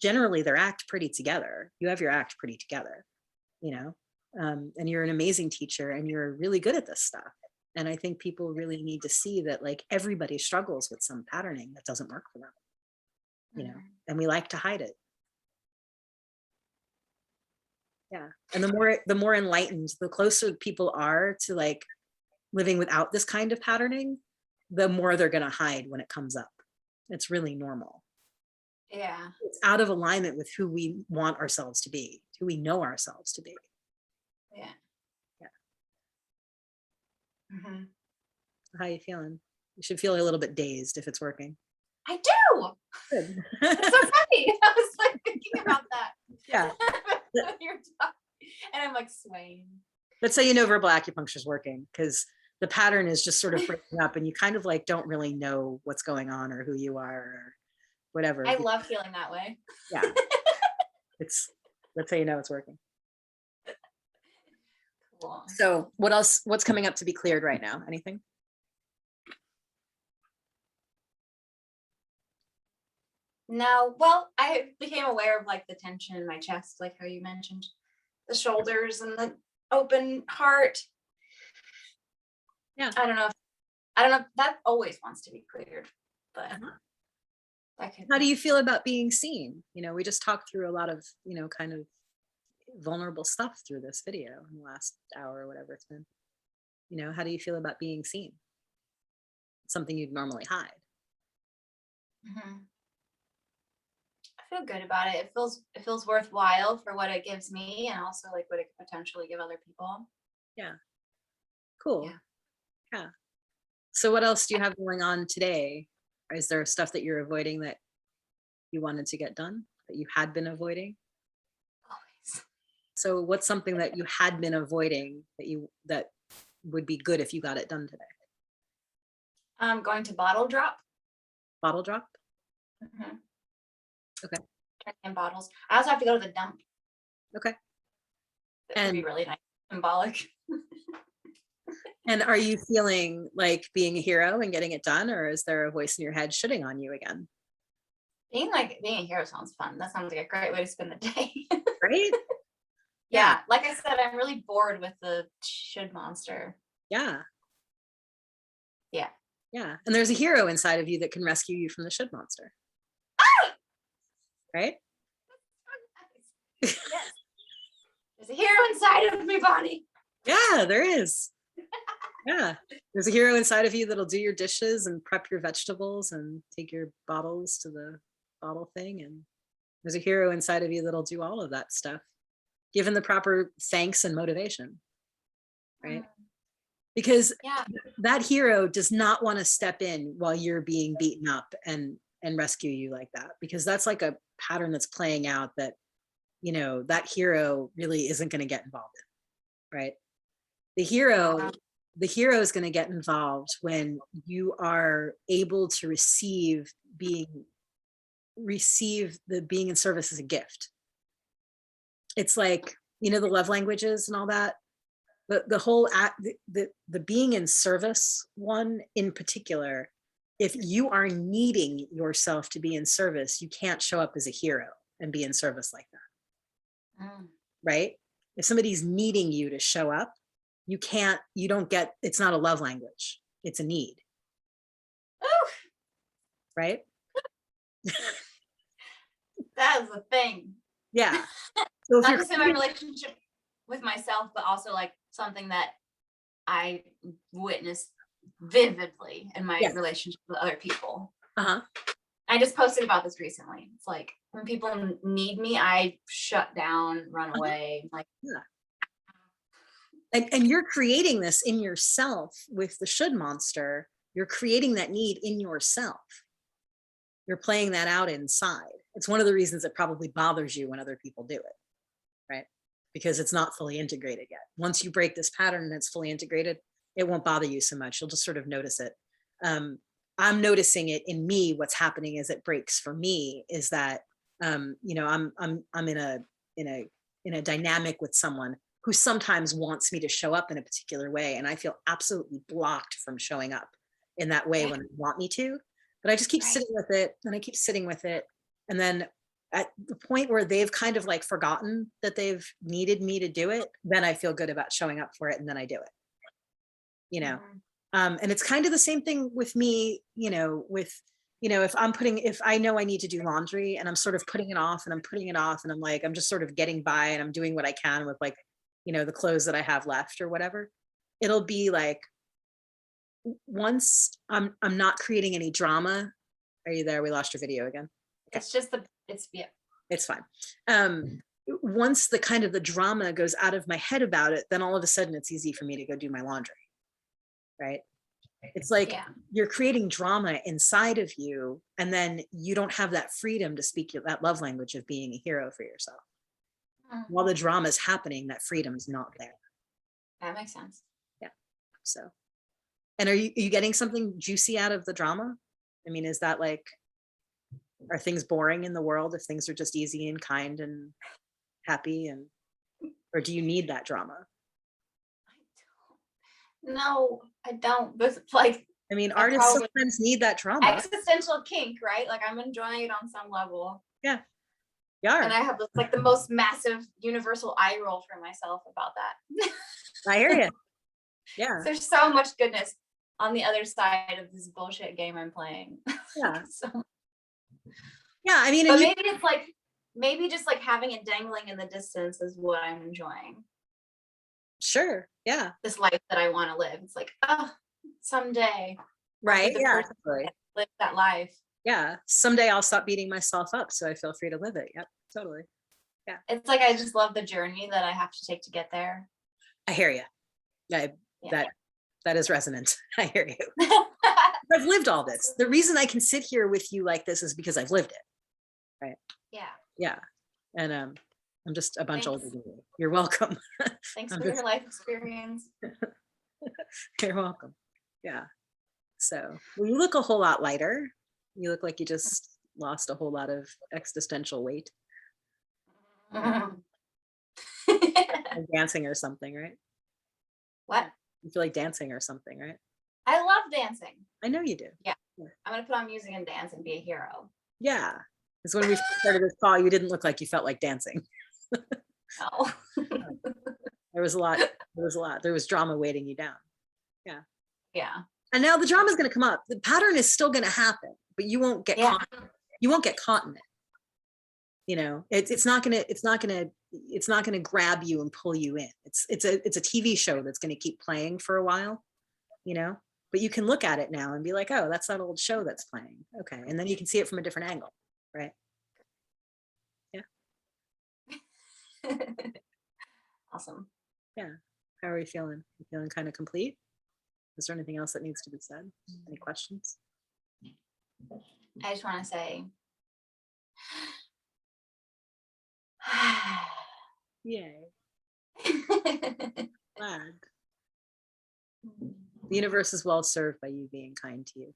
generally their act pretty together. You have your act pretty together, you know, and you're an amazing teacher and you're really good at this stuff. And I think people really need to see that like everybody struggles with some patterning that doesn't work for them, you know, and we like to hide it. Yeah. And the more enlightened, the closer people are to like living without this kind of patterning, the more they're going to hide when it comes up. It's really normal. Yeah. It's out of alignment with who we want ourselves to be, who we know ourselves to be. Yeah. How are you feeling? You should feel a little bit dazed if it's working. I do. Good. It's so funny. I was like thinking about that. Yeah. You're talking, and I'm like swaying. Let's say you know verbal acupuncture is working because the pattern is just sort of breaking up and you kind of like don't really know what's going on or who you are or whatever. I love feeling that way. Yeah. Let's say you know it's working. Cool. So what else, what's coming up to be cleared right now? Anything? No, well, I became aware of like the tension in my chest, like how you mentioned, the shoulders and the open heart. Yeah. I don't know. That always wants to be cleared, but Uh-huh. that could How do be. you feel about being seen? We just talked through a lot of, kind of vulnerable stuff through this video in the last hour or whatever it's been. How do you feel about being seen? Something you'd normally hide. Mhm. I feel good about it. It feels worthwhile for what it gives me, and also like what it could potentially give other people. Yeah. Cool. Yeah. Yeah. So what else do you have going on today? Is there stuff that you're avoiding that you wanted to get done that you had been avoiding? Always. So what's something that you had been avoiding that would be good if you got it done today? Going to bottle drop. Bottle drop? Mhm. Okay. Turn in bottles. I also have to go to the dump. Okay. That could be And really nice, symbolic. and are you feeling like being a hero and getting it done, or is there a voice in your head shitting on you again? Being a hero sounds fun. That sounds like a great way to spend the day. Right? Yeah. Yeah, like I said, I'm really bored with the should monster. Yeah. Yeah. Yeah. And there's a hero inside of you that can rescue you from the should monster. Right? Yes. There's a hero inside of me, Bonnie. Yeah, there is. Yeah. There's a hero inside of you that'll do your dishes and prep your vegetables and take your bottles to the bottle thing. And there's a hero inside of you that'll do all of that stuff, given the proper thanks and motivation. Right? Because Yeah. that hero does not want to step in while you're being beaten up and rescue you like that, because that's like a pattern that's playing out that that hero really isn't going to get involved in, right? The hero is going to get involved when you are able to receive the being in service as a gift. It's like, the love languages and all that. The whole act, the being in service one in particular, if you are needing yourself to be in service, you can't show up as a hero and be in service like that. Right? If somebody's needing you to show up, you don't get, it's not a love language, it's a need. Right? That is a thing. Yeah. So if Not you're just in my relationship with myself, but also like something that I witnessed vividly in my yes. relationship with other people. Uh-huh. I just posted about this recently. It's like when people need me, I shut down, run away. Like, Yeah. And you're creating this in yourself with the should monster. You're creating that need in yourself. You're playing that out inside. It's one of the reasons it probably bothers you when other people do it, right? Because it's not fully integrated yet. Once you break this pattern and it's fully integrated, it won't bother you so much. You'll just sort of notice it. I'm noticing it in me. What's happening as it breaks for me is that I'm in a dynamic with someone who sometimes wants me to show up in a particular way, and I feel absolutely blocked from showing up in that way when they want me to. But I just keep sitting with it, and I keep sitting with it, and then at the point where they've kind of like forgotten that they've needed me to do it, then I feel good about showing up for it, and then I do it. And it's kind of the same thing with me, if I know I need to do laundry and I'm sort of putting it off and I'm putting it off and I'm like, I'm just sort of getting by and I'm doing what I can with like, the clothes that I have left or whatever. It'll be like, once I'm not creating any drama. Are you there? We lost your video again. Okay. It's fine. Once the kind of the drama goes out of my head about it, then all of a sudden it's easy for me to go do my laundry. Right? It's like you're creating drama inside of you, and then you don't have that freedom to speak that love language of being a hero for yourself. While the drama is happening, that freedom's not there. That makes sense. Yeah. So, and are you getting something juicy out of the drama? I mean, is that like, are things boring in the world if things are just easy and kind and happy, or do you need that drama? No, I don't. But like, I mean, I artists probably sometimes need that trauma. existential kink, right? Like I'm enjoying it on some level. Yeah. Yeah. And I have like the most massive universal eye roll for myself about that. I hear you. Yeah. There's so much goodness on the other side of this bullshit game I'm playing. Yeah. So, Yeah. I mean, but and you, maybe it's like, maybe just like having it dangling in the distance is what I'm enjoying. sure. Yeah. This life that I want to live. It's like, oh, someday. Right. The Yeah. person that lives that life. Yeah. Someday I'll stop beating myself up, so I feel free to live it. Yep. Totally. Yeah. It's like I just love the journey that I have to take to get there. I hear you. Yeah. That is resonant. I hear you. I've lived all this. The reason I can sit here with you like this is because I've lived it. Right. Yeah. Yeah. And I'm just a bunch Thanks. older than you. You're welcome. Thanks for your life experience. You're welcome. Yeah. So, well, you look a whole lot lighter. You look like you just lost a whole lot of existential weight. Like dancing or something, right? What? You feel like dancing or something, right? I love dancing. I know you do. Yeah. I'm gonna put on music and dance and be a hero. Yeah. Because when we first started this call, you didn't look like you felt like dancing. No. There was a lot. There was drama weighting you down. Yeah. Yeah. And now the drama is going to come up. The pattern is still going to happen, but you won't get caught. You won't get caught in it. You know, it's not going to grab you and pull you in. It's a TV show that's going to keep playing for a while, you know, but you can look at it now and be like, oh, that's that old show that's playing. Okay. And then you can see it from a different angle. Right. Yeah. Awesome. Yeah. How are you feeling? You feeling kind of complete? Is there anything else that needs to be said? Any questions? I just want to say, Yay. Glad. The universe is well served by you being kind to you.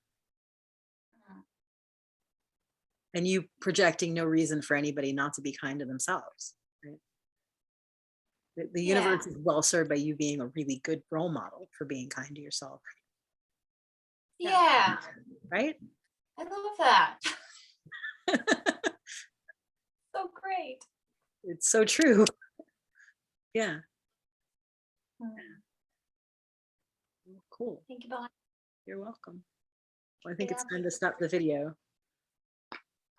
And you projecting no reason for anybody not to be kind to themselves. Right? The universe is well served by you being a really good role model for being kind to yourself. Yeah. Right? I love that. So great. It's so true. Yeah. Cool. Thank you, Bonnie. You're welcome. Well, I think it's time to stop the video.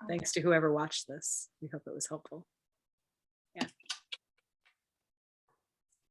Thanks to whoever watched this. We hope it was helpful.